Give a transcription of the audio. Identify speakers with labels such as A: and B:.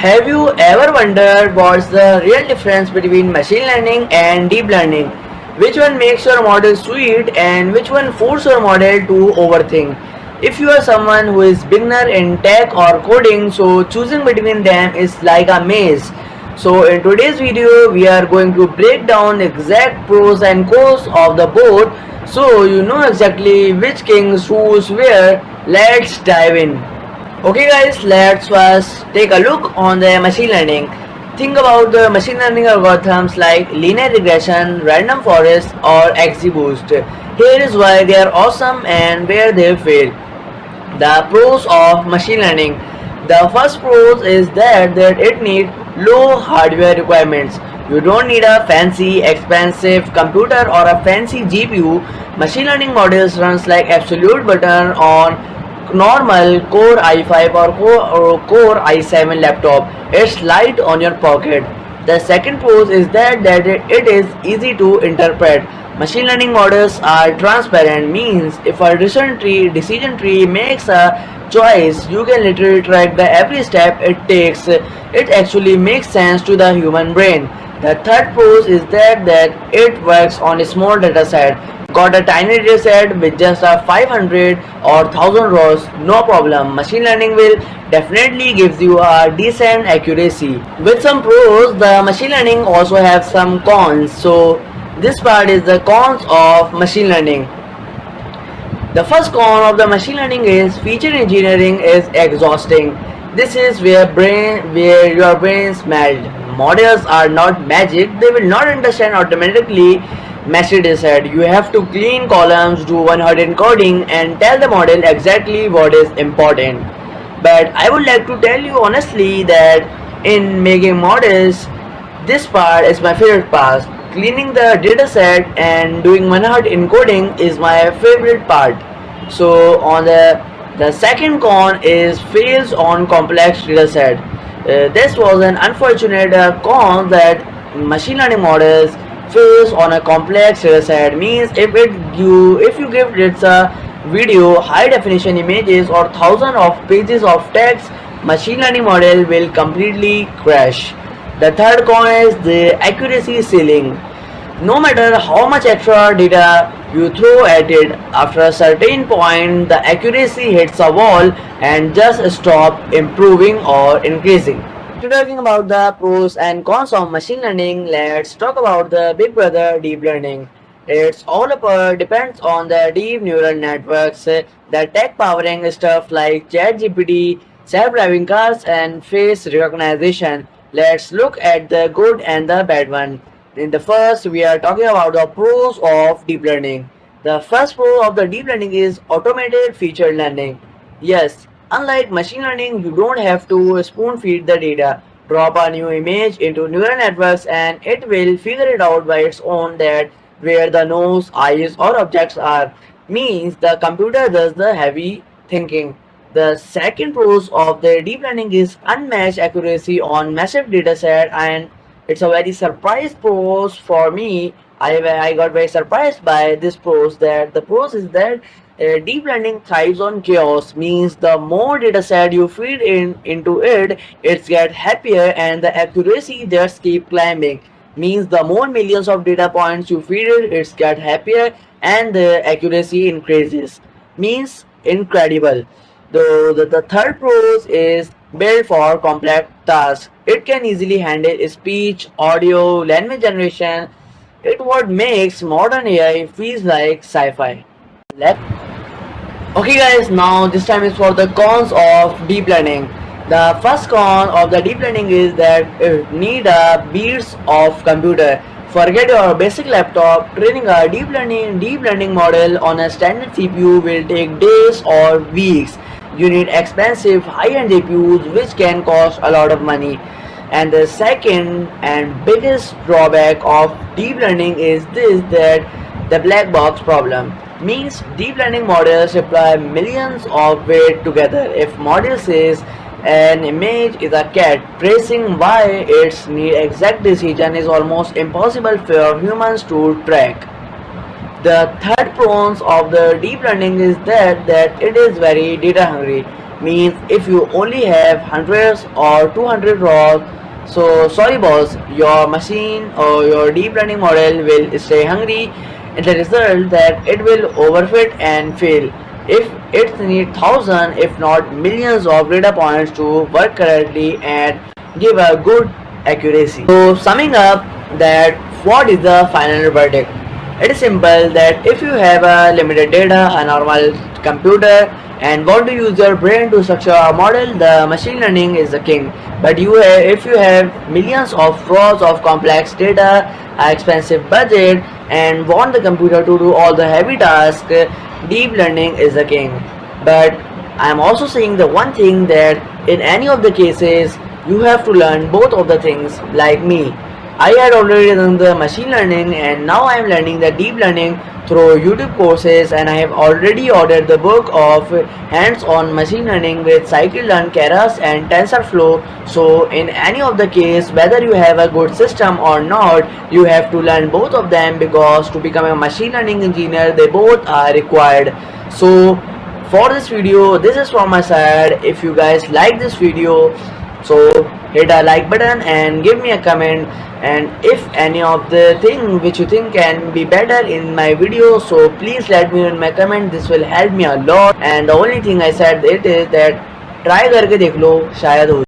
A: Have you ever wondered what's the real difference between machine learning and deep learning? Which one makes your model sweet and which one forces your model to overthink? If you are someone who is beginner in tech or coding, so choosing between them is like a maze. So in today's video, we are going to break down exact pros and cons of the both so you know exactly which kings choose where. Let's dive in. Okay guys, let's first take a look on the machine learning. Think about the machine learning algorithms like linear regression, random forest or XGBoost. Here is why they are awesome and where they fail. The pros of machine learning. The first pros is that it needs low hardware requirements. You don't need a fancy, expensive computer or a fancy GPU. Machine learning models runs like absolute button on normal Core i5 or Core i7 laptop. It's light on your pocket. The second pros is that it is easy to interpret. Machine learning models are transparent, means if a decision tree makes a choice, you can literally track the every step it takes. It actually makes sense to the human brain. The third pros is that it works on a small data set. Got a tiny data set with just a 500 or 1000 rows, no problem. Machine learning will definitely gives you a decent accuracy. With some pros, the machine learning also have some cons. So this part is the cons of machine learning. The first con of the machine learning is feature engineering is exhausting. This is where your brains melt. Models are not magic, they will not understand automatically messy data. You have to clean columns, do one-hot encoding and tell the model exactly what is important. But I would like to tell you honestly that in making models, this part is my favorite part. Cleaning the dataset and doing one-hot encoding is my favorite part. So on the second con is fails on complex dataset. This was an unfortunate con that machine learning models fails on a complex dataset. Means if you give it a video, high definition images or thousands of pages of text, machine learning model will completely crash. The third con is the accuracy ceiling. No matter how much extra data you throw at it, after a certain point the accuracy hits a wall and just stop improving or increasing. After talking about the pros and cons of machine learning, let's talk about the big brother deep learning. It's all about depends on the deep neural networks, the tech powering stuff like ChatGPT, self-driving cars and face recognition. Let's look at the good and the bad one. In the first, we are talking about the pros of deep learning. The first pro of the deep learning is automated feature learning. Yes, unlike machine learning, you don't have to spoon feed the data. Drop a new image into neural networks and it will figure it out by its own that where the nose, eyes or objects are. Means the computer does the heavy thinking. The second pros of the deep learning is unmatched accuracy on massive dataset, and it's a very surprise pros for me. I got very surprised by this pros. That the pros is that deep learning thrives on chaos. Means the more data set you feed into it, it's get happier and the accuracy just keep climbing. Means the more millions of data points you feed it, it's get happier and the accuracy increases. Means incredible. The third pros is built for complex tasks. It can easily handle speech, audio, language generation. It what makes modern AI feels like sci-fi. Okay guys, now this time is for the cons of deep learning. The first con of the deep learning is that it need a beats of computer. Forget your basic laptop, training a deep learning model on a standard CPU will take days or weeks. You need expensive high-end GPUs which can cost a lot of money. And the second and biggest drawback of deep learning is this that the black box problem. Means deep learning models apply millions of weight together. If model says an image is a cat, tracing why its need exact decision is almost impossible for humans to track. The third pros of the deep learning is that it is very data hungry. means if you only have hundreds or 200 rows, so sorry boss, your machine or your deep learning model will stay hungry, and the result that it will overfit and fail if it needs thousands if not millions of data points to work correctly and give a good accuracy. So summing up, that what is the final verdict? It is simple that if you have a limited data, a normal computer, and want to use your brain to structure a model, the machine learning is the king. But if you have millions of rows of complex data, an expensive budget, and want the computer to do all the heavy tasks, deep learning is the king. But I am also saying the one thing that in any of the cases, you have to learn both of the things like me. I had already done the machine learning and now I am learning the deep learning through YouTube courses, and I have already ordered the book of hands-on machine learning with scikit-learn, Keras and TensorFlow. So in any of the case, whether you have a good system or not, you have to learn both of them, because to become a machine learning engineer, they both are required. So for this video, this is from my side. If you guys like this video, so hit a like button and give me a comment, and if any of the thing which you think can be better in my video, so please let me know in my comment. This will help me a lot, and the only thing I said it is that try करके देख लो, शायद हो